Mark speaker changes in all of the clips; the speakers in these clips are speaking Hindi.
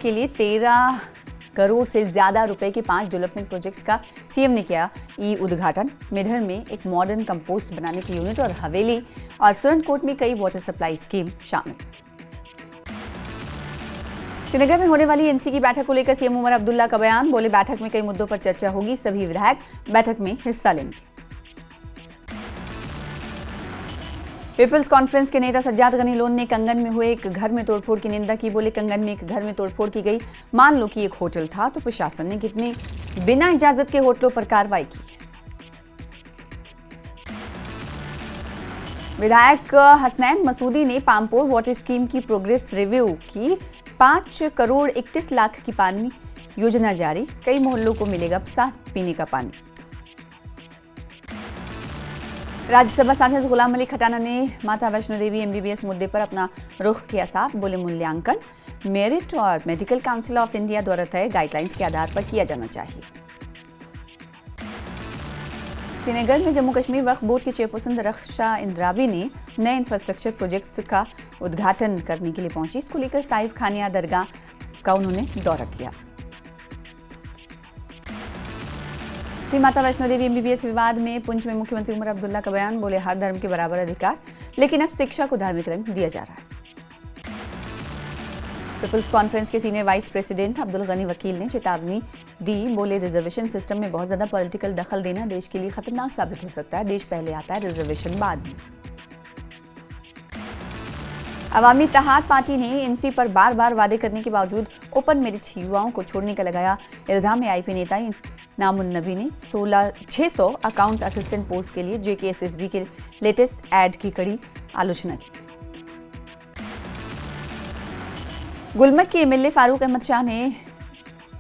Speaker 1: के लिए 13 करोड़ से ज्यादा रुपए के 5 डेवलपमेंट प्रोजेक्ट्स का सीएम ने किया उद्घाटन। मेढर में एक मॉडर्न कंपोस्ट बनाने की यूनिट और हवेली और सुरनकोट में कई वाटर सप्लाई स्कीम शामिल। श्रीनगर में होने वाली एनसी की बैठक को लेकर सीएम उमर अब्दुल्ला का बयान। बोले, बैठक में कई मुद्दों पर चर्चा होगी, सभी विधायक बैठक में हिस्सा लेंगे। पीपल्स कॉन्फ्रेंस के नेता सज्जाद गनी लोन ने कंगन में हुए एक घर में तोड़फोड़ की निंदा की। बोले, कंगन में एक घर में तोड़फोड़ की गई। मान लो कि एक होटल था तो प्रशासन ने कितने बिना इजाजत के होटलों पर कार्रवाई की। विधायक हसनैन मसूदी ने पामपोर वाटर स्कीम की प्रोग्रेस रिव्यू की। 5 करोड़ 31 लाख की पानी योजना जारी, कई मोहल्लों को मिलेगा साफ पीने का पानी। राज्यसभा सांसद गुलाम अली खटाना ने माता वैष्णो देवी एमबीबीएस मुद्दे पर अपना रुख किया साफ। बोले, मूल्यांकन मेरिट और मेडिकल काउंसिल ऑफ इंडिया द्वारा तय गाइडलाइंस के आधार पर किया जाना चाहिए। श्रीनगर में जम्मू कश्मीर वक्फ बोर्ड के चेयरपर्सन रक्षा इंद्राबी ने नए इंफ्रास्ट्रक्चर प्रोजेक्ट्स का उद्घाटन करने के लिए पहुंची। इसको लेकर साहिब खानिया दरगाह का उन्होंने दौरा किया। श्री माता वैष्णो देवी एमबीबीएस विवाद में पुंछ में मुख्यमंत्री उमर अब्दुल्ला का बयान। बोले, हर धर्म के बराबर अधिकार, लेकिन अब शिक्षा को धार्मिक रंग दिया जा रहा है। पीपल्स कॉन्फ्रेंस के senior vice president Abdul Gani Vakil ने चेतावनी दी। बोले, रिजर्वेशन सिस्टम में बहुत ज्यादा पॉलिटिकल दखल देना देश के लिए खतरनाक साबित हो सकता है। देश पहले आता है, रिजर्वेशन बाद में। अवामी इत्तेहाद पार्टी ने एनसी पर बार बार वादे करने के बावजूद ओपन मेरिट युवाओं को छोड़ने का लगाया इल्जाम। आईपी नेता नामुन नबी ने 600 अकाउंट असिस्टेंट पोस्ट के लिए जेकेएसएसबी के लेटेस्ट ऐड की कड़ी आलोचना की। गुलमर्ग के एमएलए फारूक अहमद शाह ने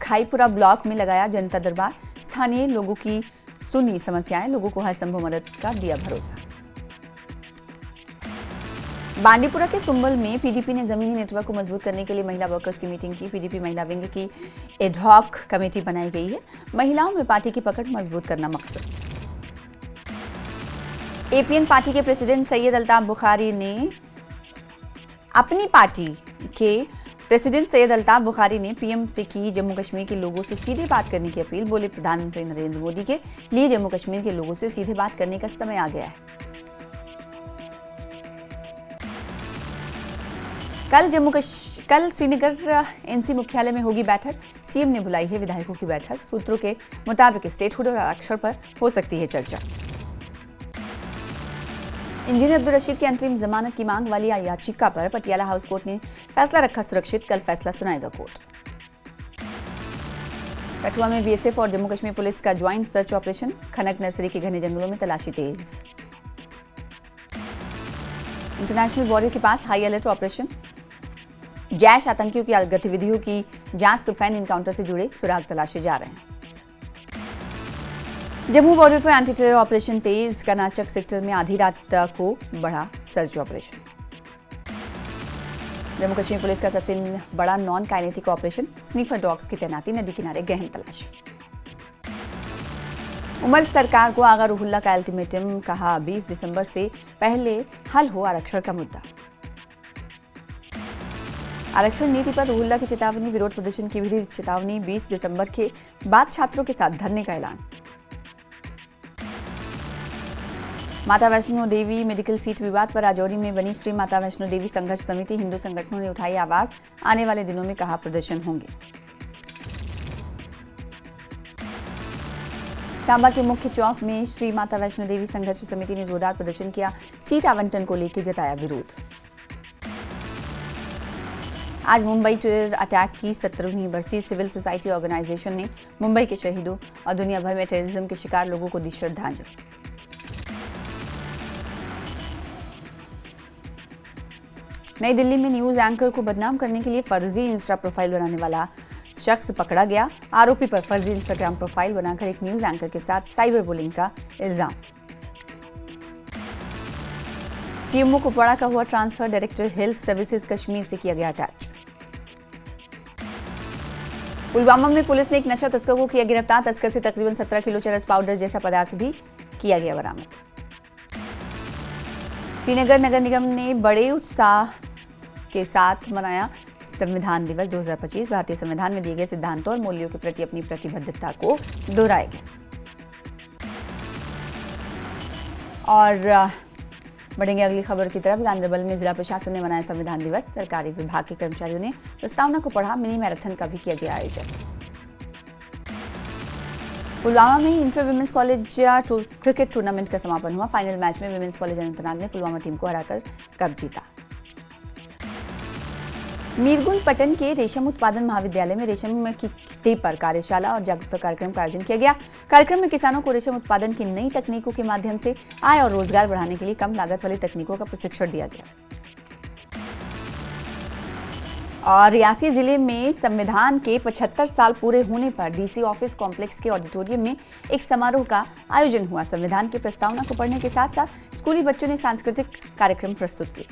Speaker 1: खाईपुरा ब्लॉक में लगाया जनता दरबार। स्थानीय लोगों की सुनी समस्याएं, लोगों को हर संभव मदद का दिया भरोसा। बांडीपुरा के सुंबल में पीडीपी ने जमीनी नेटवर्क को मजबूत करने के लिए महिला वर्कर्स की मीटिंग की। पीडीपी महिला विंग की एडहॉक कमेटी बनाई गई है। महिलाओं में पार्टी की पकड़ मजबूत करना मकसद। एपीएन पार्टी के प्रेसिडेंट सैयद अल्ताफ बुखारी ने अपनी पार्टी के प्रेसिडेंट सैयद अल्ताफ बुखारी ने पीएम से की जम्मू कश्मीर के लोगों से सीधे बात करने की अपील। बोले, प्रधानमंत्री नरेंद्र मोदी के लिए जम्मू कश्मीर के लोगों से सीधे बात करने का समय आ गया है। कल श्रीनगर एनसी मुख्यालय में होगी बैठक। सीएम ने बुलाई है विधायकों की बैठक। सूत्रों के मुताबिक स्टेटहुड और आरक्षण पर हो सकती है चर्चा। इंजीनियर अब्दुल रशीद की अंतरिम जमानत की मांग वाली याचिका पर पटियाला हाउस कोर्ट ने फैसला रखा सुरक्षित। कल फैसला सुनाएगा कोर्ट। कठुआ में बीएसएफ और जम्मू कश्मीर पुलिस का ज्वाइंट सर्च ऑपरेशन। खनक नर्सरी के घने जंगलों में तलाशी तेज। इंटरनेशनल बॉर्डर के पास हाई अलर्ट ऑपरेशन। जैश आतंकियों की गतिविधियों की जांच सुफैन इनकाउंटर से जुड़े सुराग तलाशे जा रहे हैं। जम्मू बॉर्डर पर एंटी टेरर ऑपरेशन तेज। कर्नाचक सेक्टर में आधी रात को बढ़ा search operation. Jammu Kashmir police का सबसे बड़ा non kinetic operation. Sniffer dogs की तैनाती, नदी किनारे गहन तलाश। उमर सरकार को आगा रुहुल्ला का अल्टीमेटम, कहा 20 दिसंबर से पहले हल हो आरक्षण का मुद्दा। आरक्षण नीति पर रुहुल्ला की चेतावनी। विरोध प्रदर्शन की भी चेतावनी। 20 दिसंबर के बाद छात्रों के साथ धरने का ऐलान। माता वैष्णो देवी मेडिकल सीट विवाद पर राजौरी में बनी श्री माता वैष्णो देवी संघर्ष समिति। हिंदू संगठनों ने उठाई आवाज। आने वाले दिनों में कहा प्रदर्शन होंगे। सांबा के मुख्य चौक में श्री माता वैष्णो देवी संघर्ष समिति ने जोरदार प्रदर्शन किया। सीट आवंटन को लेकर जताया विरोध। आज मुंबई टेरर अटैक की 17वीं बरसी। सिविल सोसाइटी ऑर्गेनाइजेशन ने मुंबई के शहीदों और दुनिया भर में टेररिज्म के शिकार लोगों को दी श्रद्धांजलि। नई दिल्ली में न्यूज एंकर को बदनाम करने के लिए फर्जी इंस्टा प्रोफाइल बनाने वाला शख्स पकड़ा गया। आरोपी पर फर्जी इंस्टाग्राम प्रोफाइल बनाकर एक न्यूज एंकर के साथ साइबर बुलिंग का इल्जाम। सीएमओ कुपवाड़ा का हुआ transfer. Director health services Kashmir से किया गया अटैच। पुलवामा में पुलिस ने एक नशा तस्कर को किया गिरफ्तार। तस्कर से तकरीबन 17 किलो चरस पाउडर जैसा पदार्थ भी किया गया बरामद। श्रीनगर नगर निगम ने बड़े उत्साह के साथ मनाया संविधान दिवस 2025 भारतीय संविधान में दिए गए सिद्धांतों और मूल्यों के प्रति अपनी प्रतिबद्धता को दोहराएगा। और बढ़ेंगे अगली खबर की तरफ। गांधरबल में जिला प्रशासन ने मनाया संविधान दिवस। सरकारी विभाग के कर्मचारियों ने प्रस्तावना को पढ़ा। मिनी मैराथन का भी किया गया आयोजन। पुलवामा में inter women's college cricket tournament का समापन हुआ। फाइनल मैच में विमेंस कॉलेज अनंतनाग ने पुलवामा टीम को हराकर कप जीता। मीरगुंड पटन के रेशम उत्पादन महाविद्यालय में रेशम की खेती पर कार्यशाला और जागरूकता कार्यक्रम का आयोजन किया गया। कार्यक्रम में किसानों को रेशम उत्पादन की नई तकनीकों के माध्यम से आय और रोजगार बढ़ाने के लिए कम लागत वाली तकनीकों का प्रशिक्षण दिया गया। और रियासी जिले में संविधान के 75 साल पूरे होने पर डीसी ऑफिस कॉम्प्लेक्स के ऑडिटोरियम में एक समारोह का आयोजन हुआ। संविधान की प्रस्तावना को पढ़ने के साथ साथ स्कूली बच्चों ने सांस्कृतिक कार्यक्रम प्रस्तुत किए।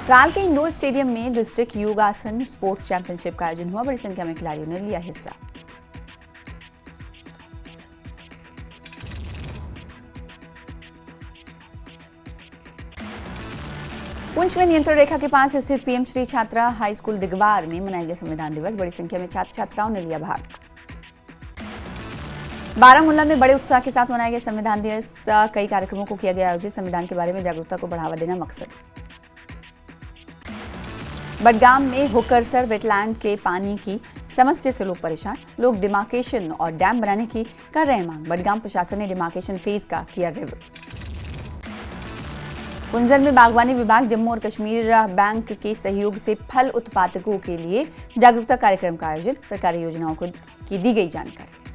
Speaker 1: ट्राल के इंडोर स्टेडियम में डिस्ट्रिक्ट योगासन स्पोर्ट्स चैंपियनशिप का आयोजन हुआ। बड़ी संख्या में खिलाड़ियों ने लिया हिस्सा। पुंछ में नियंत्रण रेखा के पास स्थित पीएम श्री छात्रा हाई स्कूल दिगवार में मनाया गया संविधान दिवस। बड़ी संख्या में छात्र छात्राओं ने लिया भाग। बारामूला में बड़े उत्साह के साथ मनाया गया संविधान दिवस। कई कार्यक्रमों को किया गया आयोजित। संविधान के बारे में जागरूकता को बढ़ावा देना मकसद। बडगाम में होकरसर वेटलैंड के पानी की समस्या से लोग परेशान। लोग डिमार्केशन और डैम बनाने की कर रहे हैं मांग। बडगाम प्रशासन ने डिमार्केशन फेज का किया रिव्यू। कुंजर में बागवानी विभाग जम्मू और कश्मीर बैंक के सहयोग से फल उत्पादकों के लिए जागरूकता कार्यक्रम का आयोजन। सरकारी योजनाओं की दी गई जानकारी।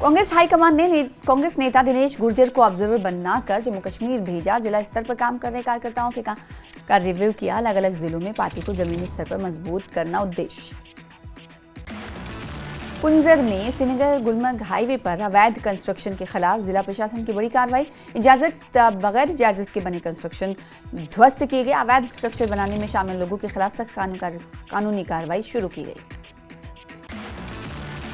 Speaker 1: कांग्रेस हाईकमान ने कांग्रेस नेता दिनेश गुर्जर को ऑब्जर्वर बनाकर जम्मू कश्मीर भेजा। जिला स्तर पर काम कर रहे कार्यकर्ताओं का रिव्यू किया। अलग अलग जिलों में पार्टी को जमीनी स्तर पर मजबूत करना उद्देश्य। कुंजर में श्रीनगर गुलमर्ग हाईवे पर अवैध कंस्ट्रक्शन के खिलाफ जिला प्रशासन की बड़ी कार्रवाई। बगैर इजाजत के बने कंस्ट्रक्शन ध्वस्त किए गए। अवैध स्ट्रक्चर बनाने में शामिल लोगों के खिलाफ सख्त कानूनी कार्रवाई शुरू की गई।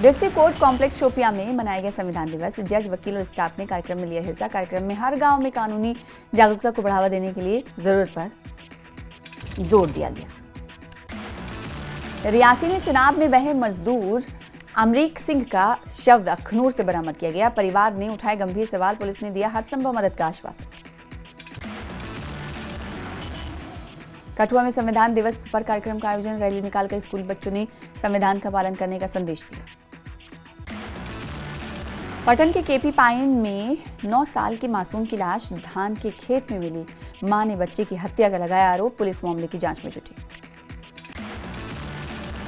Speaker 1: डिस्ट्रिक्ट कोर्ट कॉम्प्लेक्स शोपिया में मनाया गया संविधान दिवस। जज, वकील और स्टाफ ने कार्यक्रम में लिया हिस्सा। कार्यक्रम में हर गांव में कानूनी जागरूकता को बढ़ावा देने के लिए जरूरत पर जोर दिया गया। रियासी में चुनाव में बहे मजदूर अमरीक सिंह का शव अखनूर से बरामद किया गया। परिवार ने उठाए गंभीर सवाल। पुलिस ने दिया हर संभव मदद का आश्वासन। कठुआ में संविधान दिवस पर कार्यक्रम का आयोजन। रैली निकालकर स्कूली बच्चों ने संविधान का पालन करने का संदेश दिया। पटन के केपी पाइन में 9 साल की मासूम की लाश धान के खेत में मिली। मां ने बच्चे की हत्या का लगाया आरोप। पुलिस मामले की जांच में जुटी।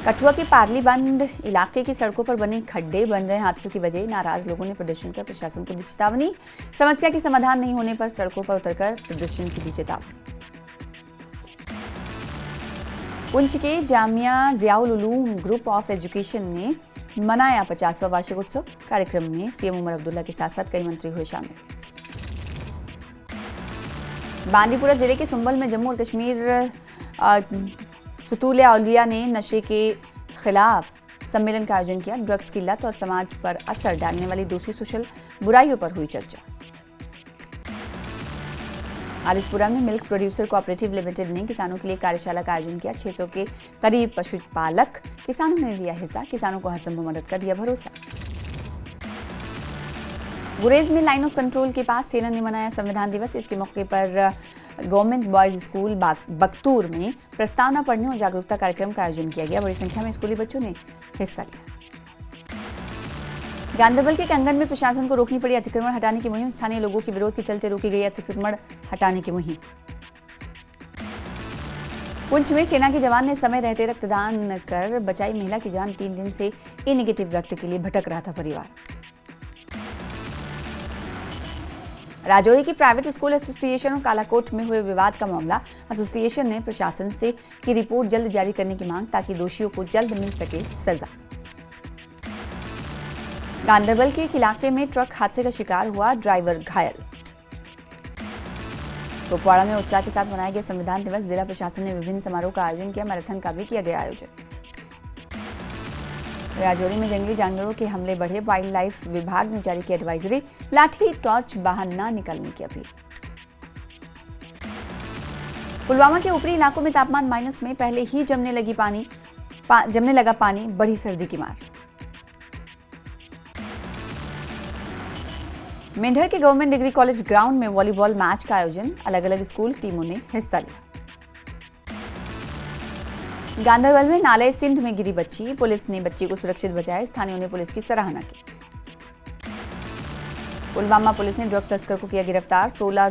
Speaker 1: कठुआ के पार्लीबंद इलाके की सड़कों पर बने खड्डे बन रहे हादसों की वजह। नाराज लोगों ने प्रदर्शन कर प्रशासन को दी चेतावनी। समस्या के समाधान नहीं होने पर सड़कों पर उतरकर प्रदर्शन की दी चेतावनी। पुंछ के Jamia Ziaul Uloom group of education ने मनाया 50वां वार्षिक उत्सव। कार्यक्रम में सीएम उमर अब्दुल्ला के साथ साथ कई मंत्री हुए शामिल। बांदीपुरा जिले के सुंबल में जम्मू और कश्मीर सुतूल औलिया ने नशे के खिलाफ सम्मेलन का आयोजन किया। ड्रग्स की लत और समाज पर असर डालने वाली दूसरी सोशल बुराइयों पर हुई चर्चा। आलिसपुरा में मिल्क प्रोड्यूसर कोऑपरेटिव लिमिटेड ने किसानों के लिए कार्यशाला का आयोजन किया। 600 के करीब पशुपालक किसानों ने लिया हिस्सा। किसानों को हर संभव मदद का दिया भरोसा। गुरेज में लाइन ऑफ कंट्रोल के पास सेना ने मनाया संविधान दिवस। इसके मौके पर गवर्नमेंट बॉयज स्कूल बख्तूर में प्रस्तावना पढ़ने और जागरूकता कार्यक्रम का आयोजन किया गया। बड़ी संख्या में स्कूली बच्चों ने हिस्सा लिया। गांधरबल के कंगन में प्रशासन को रोकनी पड़ी अतिक्रमण हटाने की मुहिम। स्थानीय लोगों के विरोध के चलते रोकी गई अतिक्रमण हटाने की मुहिम। पुंछ में सेना के जवान ने समय रहते रक्तदान कर बचाई महिला की जान। 3 दिन से ए नेगेटिव रक्त के लिए भटक रहा था परिवार। राजौरी की प्राइवेट स्कूल एसोसिएशन और कालाकोट में हुए विवाद का मामला। एसोसिएशन ने प्रशासन से की रिपोर्ट जल्द जारी करने की मांग ताकि दोषियों को जल्द मिल सके सजा। गांधरबल के एक इलाके में ट्रक हादसे का शिकार हुआ। ड्राइवर घायल। कुपवाड़ा में उत्साह के साथ मनाया गया संविधान दिवस। जिला प्रशासन ने विभिन्न समारोह का आयोजन किया। मैराथन का भी किया गया आयोजन। राजौरी में जंगली जानवरों के हमले बढ़े। वाइल्ड लाइफ विभाग ने जारी की एडवाइजरी। लाठी टॉर्च बाहर न निकलने की अपील। पुलवामा के ऊपरी इलाकों में तापमान माइनस में, पहले ही जमने लगा पानी, बढ़ी सर्दी की मार। मेंढर के गवर्नमेंट डिग्री कॉलेज ग्राउंड में वॉलीबॉल मैच का आयोजन, अलग अलग स्कूल टीमों ने हिस्सा लिया। गांधरबल में नाले सिंध में गिरी बच्ची, पुलिस ने बच्ची को सुरक्षित बचाया, स्थानीयों ने पुलिस की सराहना की। पुलवामा पुलिस ने ड्रग्स तस्कर को किया गिरफ्तार, 16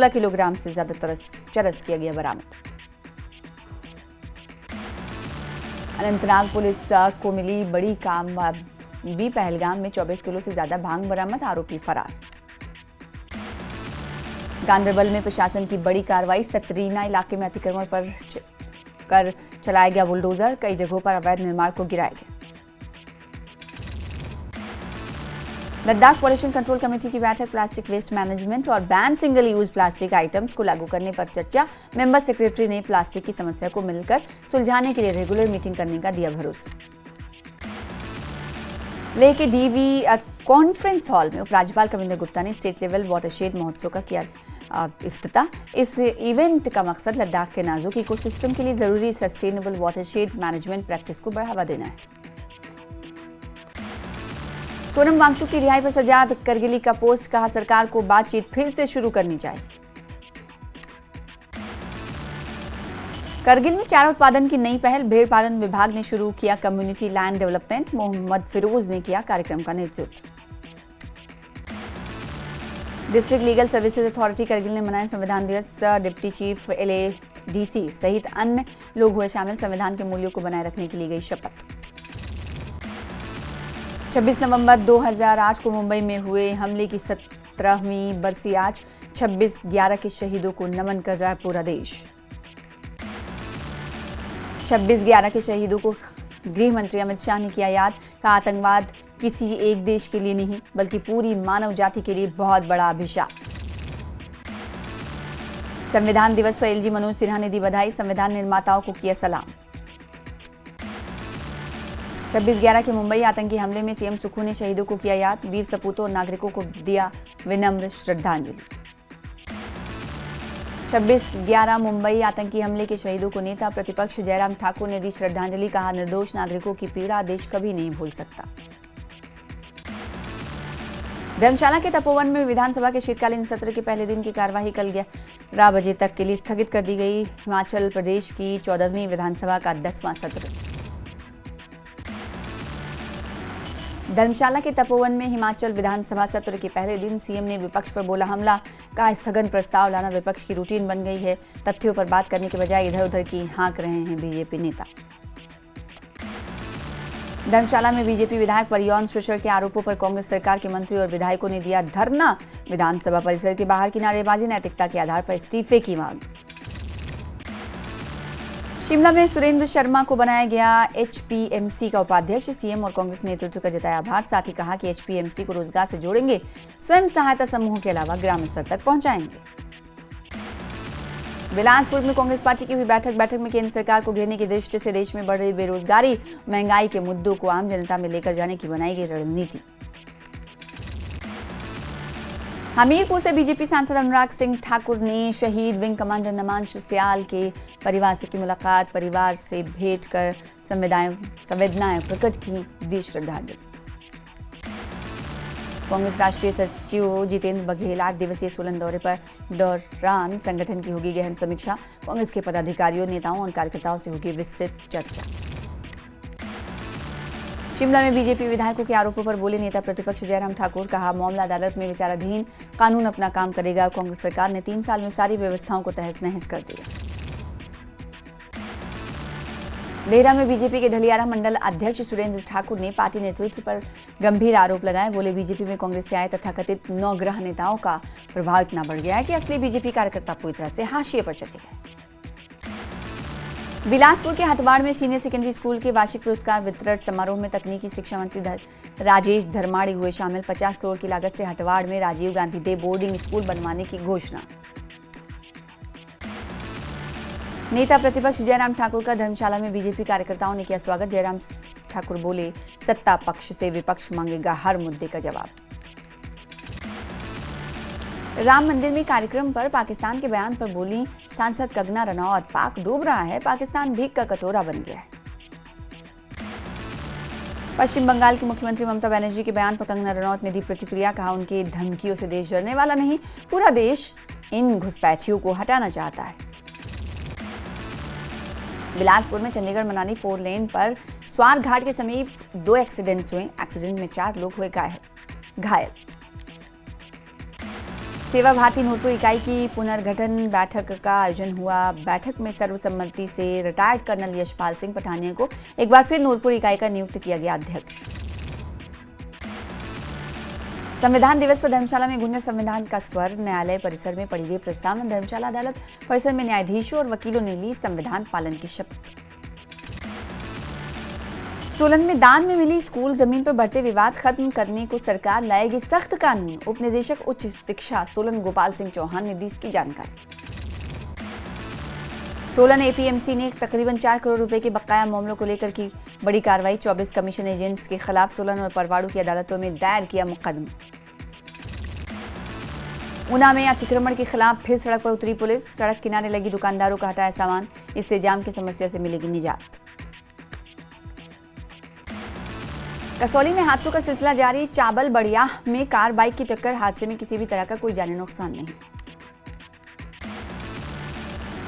Speaker 1: किलोग्राम से ज्यादा चरस किया गया बरामद। अनंतनाग पुलिस को मिली बड़ी कामयाबी, पहलगाम में 24 किलो से ज्यादा भांग बरामद, आरोपी फरार। गांधरबल में प्रशासन की बड़ी कार्रवाई, सतरीना इलाके में अतिक्रमण कर चलाया गया बुलडोजर, कई जगहों पर अवैध निर्माण को गिराया गया। लद्दाख पॉल्यूशन कंट्रोल कमेटी की बैठक, प्लास्टिक वेस्ट मैनेजमेंट और ban single use plastic items को लागू करने पर चर्चा। मेंबर सेक्रेटरी ने प्लास्टिक की समस्या को मिलकर सुलझाने के लिए रेगुलर मीटिंग करने का दिया भरोसा। लेह के डीवी कॉन्फ्रेंस हॉल में उपराज्यपाल कविंदर गुप्ता ने स्टेट लेवल वाटरशेड महोत्सव का किया इफ्तिताह। इस इवेंट का मकसद लद्दाख के नाजुक इकोसिस्टम के लिए जरूरी सस्टेनेबल वाटरशेड मैनेजमेंट प्रैक्टिस को बढ़ावा देना है। सोनम वांगचुक की रिहाई पर सजाद करगिली का पोस्ट, कहा सरकार को बातचीत फिर से शुरू करनी चाहिए। करगिल में चारा उत्पादन की नई पहल, भेड़ पालन विभाग ने शुरू किया community land development, Mohammad Firoz ने किया कार्यक्रम का नेतृत्व। District legal services authority Kargil ने मनाया संविधान दिवस, डिप्टी चीफ LADC सहित अन्य लोग हुए शामिल, संविधान के मूल्यों को बनाए रखने की ली गई शपथ। 26 नवंबर 2008 को मुंबई में हुए हमले की 17वीं बरसी आज, 26/11 के शहीदों को नमन कर रहा है पूरा देश। 26/11 के शहीदों को गृह मंत्री अमित शाह ने किया याद, कहा आतंकवाद किसी एक देश के लिए नहीं बल्कि पूरी मानव जाति के लिए बहुत बड़ा अभिशाप। संविधान दिवस पर LG मनोज सिन्हा ने दी बधाई, संविधान निर्माताओं को किया सलाम। 26/11 के मुंबई आतंकी हमले में CM सुक्खू ने शहीदों को किया याद, वीर सपूतों और नागरिकों को दिया विनम्र श्रद्धांजलि। 26/11 मुंबई आतंकी हमले के शहीदों को नेता प्रतिपक्ष जयराम ठाकुर ने दी श्रद्धांजलि, कहा निर्दोष नागरिकों की पीड़ा देश कभी नहीं भूल सकता। धर्मशाला के तपोवन में विधानसभा के शीतकालीन सत्र के पहले दिन की कार्यवाही कल 11 बजे तक के लिए स्थगित कर दी गई। हिमाचल प्रदेश की 14वीं विधानसभा का 10वां सत्र धर्मशाला के तपोवन में हिमाचल विधानसभा सत्र के पहले दिन CM ने विपक्ष पर बोला हमला, कहा स्थगन प्रस्ताव लाना विपक्ष की रूटीन बन गई है, तथ्यों पर बात करने के बजाय इधर उधर की हाँक रहे हैं बीजेपी नेता। धर्मशाला में बीजेपी विधायक पर यौन शोषण के आरोपों पर कांग्रेस सरकार के मंत्री और विधायकों ने दिया धरना, विधानसभा परिसर के बाहर की नारेबाजी, नैतिकता के आधार पर इस्तीफे की मांग। शिमला में सुरेंद्र शर्मा को बनाया गया HPMC का उपाध्यक्ष, CM और कांग्रेस नेतृत्व का जताया आभार, साथ ही कहा कि HPMC को रोजगार से जोड़ेंगे, स्वयं सहायता समूह के अलावा ग्राम स्तर तक पहुंचाएंगे। बिलासपुर में कांग्रेस पार्टी की हुई बैठक में केंद्र सरकार को घेरने की दृष्टि से देश में बढ़ रही बेरोजगारी, महंगाई के मुद्दों को आम जनता में लेकर जाने की बनाई गई रणनीति। हमीरपुर से बीजेपी सांसद अनुराग सिंह ठाकुर ने शहीद विंग कमांडर नमांश सियाल के परिवार से की मुलाकात, परिवार से भेंट कर संवेदनाएं प्रकट की, दी श्रद्धांजलि। कांग्रेस राष्ट्रीय सचिव जितेंद्र बघेल 8 दिवसीय सोलन दौरान संगठन की होगी गहन समीक्षा, कांग्रेस के पदाधिकारियों, नेताओं और कार्यकर्ताओं से होगी विस्तृत चर्चा। शिमला में बीजेपी विधायकों के आरोपों पर बोले नेता प्रतिपक्ष जयराम ठाकुर, कहा मामला अदालत में विचाराधीन, कानून अपना काम करेगा। कांग्रेस सरकार ने 3 साल में सारी व्यवस्थाओं को तहस नहस कर दिया। देहरा में बीजेपी के ढलियारा मंडल अध्यक्ष सुरेंद्र ठाकुर ने पार्टी नेतृत्व पर गंभीर आरोप लगाए, बोले बीजेपी में कांग्रेस से आए तथाकथित नौग्रह नेताओं का प्रभाव इतना बढ़ गया है कि असली बीजेपी कार्यकर्ता पूरी तरह से हाशिए पर चले गए। बिलासपुर के हथवाड़ में सीनियर सेकेंडरी स्कूल के वार्षिक पुरस्कार वितरण समारोह में तकनीकी शिक्षा मंत्री राजेश धर्माड़ी हुए शामिल। 50 करोड़ की लागत से हथवाड़ में Rajiv Gandhi day boarding school बनवाने की घोषणा। नेता प्रतिपक्ष जयराम ठाकुर का धर्मशाला में बीजेपी कार्यकर्ताओं ने किया स्वागत। जयराम ठाकुर बोले सत्ता पक्ष से विपक्ष मांगेगा हर मुद्दे का जवाब। राम मंदिर में कार्यक्रम पर पाकिस्तान के बयान पर बोली सांसद कंगना रनौत, पाक डूब रहा है, पाकिस्तान भीख का कटोरा बन गया है। पश्चिम बंगाल की मुख्यमंत्री ममता बनर्जी के बयान पर कंगना रनौत ने दी प्रतिक्रिया, कहा उनकी धमकियों से देश डरने वाला नहीं, पूरा देश इन घुसपैठियों को हटाना चाहता है। बिलासपुर में चंडीगढ़ मनाली 4 लेन पर स्वार घाट के समीप 2 एक्सीडेंट्स हुए। एक्सीडेंट में 4 लोग हुए घायल। सेवा भारती नूरपुर इकाई की पुनर्गठन बैठक का आयोजन हुआ। बैठक में सर्वसम्मति से रिटायर्ड कर्नल यशपाल सिंह पठानिया को एक बार फिर नूरपुर इकाई का नियुक्त किया गया अध्यक्ष। संविधान दिवस पर धर्मशाला में गूंजा संविधान का स्वर। न्यायालय परिसर में पढ़ी गई प्रस्तावना। धर्मशाला अदालत परिसर में न्यायाधीशों और वकीलों ने ली संविधान पालन की शपथ। सोलन में दान में मिली स्कूल जमीन पर बढ़ते विवाद खत्म करने को सरकार लाएगी सख्त कानून। उप निदेशक उच्च शिक्षा सोलन गोपाल सिंह चौहान ने दी इसकी जानकारी। सोलन एपीएमसी ने तकरीबन 4 करोड़ रुपए के बकाया मामलों को लेकर की बड़ी कार्रवाई। 24 कमीशन एजेंट्स के खिलाफ सोलन और परवाड़ू की अदालतों में दायर किया मुकदमा। ऊना में अतिक्रमण के खिलाफ फिर सड़क पर उतरी पुलिस। सड़क किनारे लगी दुकानदारों का हटाया सामान, इससे जाम की समस्या से मिलेगी निजात। कसौली में हादसों का सिलसिला जारी। चाबल बड़िया में कार बाइक की टक्कर, हादसे में किसी भी तरह का कोई जानी नुकसान नहीं।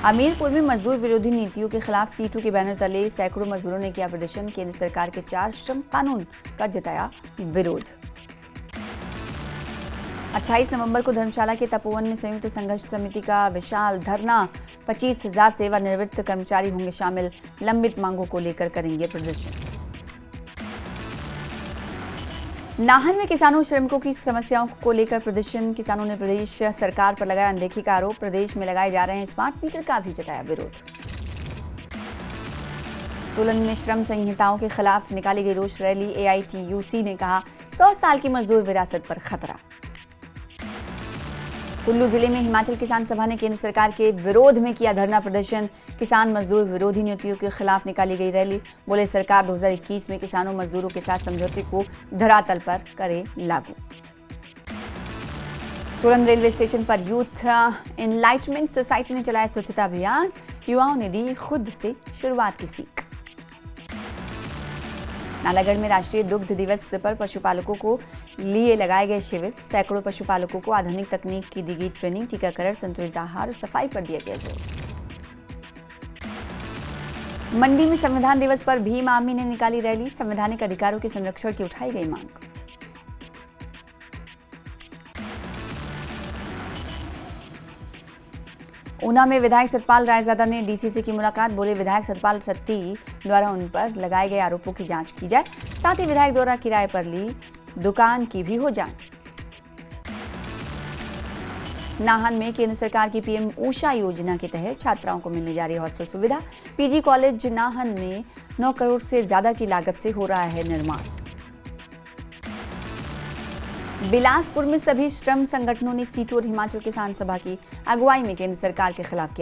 Speaker 1: हमीरपुर में मजदूर विरोधी नीतियों के खिलाफ सीटू के बैनर तले सैकड़ों मजदूरों ने किया प्रदर्शन। केंद्र सरकार के 4 श्रम कानून का जताया विरोध। 28 नवंबर को धर्मशाला के तपोवन में संयुक्त संघर्ष समिति का विशाल धरना। 25,000 सेवानिवृत्त कर्मचारी होंगे शामिल। लंबित मांगों को लेकर करेंगे प्रदर्शन। नाहन में किसानों श्रमिकों की समस्याओं को लेकर प्रदर्शन। किसानों ने प्रदेश सरकार पर लगाया अनदेखी का आरोप। प्रदेश में लगाए जा रहे हैं स्मार्ट मीटर का भी जताया विरोध। सोलन में श्रम संहिताओं के खिलाफ निकाली गई रोष रैली। एआईटीयूसी ने कहा 100 साल की मजदूर विरासत पर खतरा। कुल्लू जिले में हिमाचल किसान सभा ने केंद्र सरकार के विरोध में किया धरना प्रदर्शन। किसान मजदूर विरोधी नीतियों के खिलाफ निकाली गई रैली। बोले सरकार 2021 में किसानों मजदूरों के साथ समझौते को धरातल पर करे लागू। सोलन रेलवे स्टेशन पर यूथ एनलाइटमेंट सोसाइटी ने चलाया स्वच्छता अभियान। युवाओं ने दी खुद से शुरुआत की सीख। नालागढ़ में राष्ट्रीय दुग्ध दिवस पर पशुपालकों को लिए लगाए गए शिविर। सैकड़ों पशुपालकों को आधुनिक तकनीक की दी गई ट्रेनिंग। टीकाकरण, संतुलित आहार और सफाई पर दिया गया जोर। मंडी में संविधान दिवस पर भीम आर्मी ने निकाली रैली। संवैधानिक अधिकारों के संरक्षण की उठाई गई मांग। ऊना में विधायक सतपाल रायजादा ने डीसीसी की मुलाकात। बोले विधायक सतपाल सत्ती द्वारा उन पर लगाए गए आरोपों की जांच की जाए। साथ ही विधायक द्वारा किराए पर ली दुकान की भी हो जांच। नाहन में केंद्र सरकार की पीएम ऊषा योजना के तहत छात्राओं को मिलने जा रही हॉस्टल सुविधा। पीजी कॉलेज नाहन में 9 करोड़ से ज्यादा की लागत से हो रहा है निर्माण। बिलासपुर में सभी श्रम संगठनों ने सीटू और हिमाचल किसान सभा की अगुवाई में केंद्र सरकार के खिलाफ किया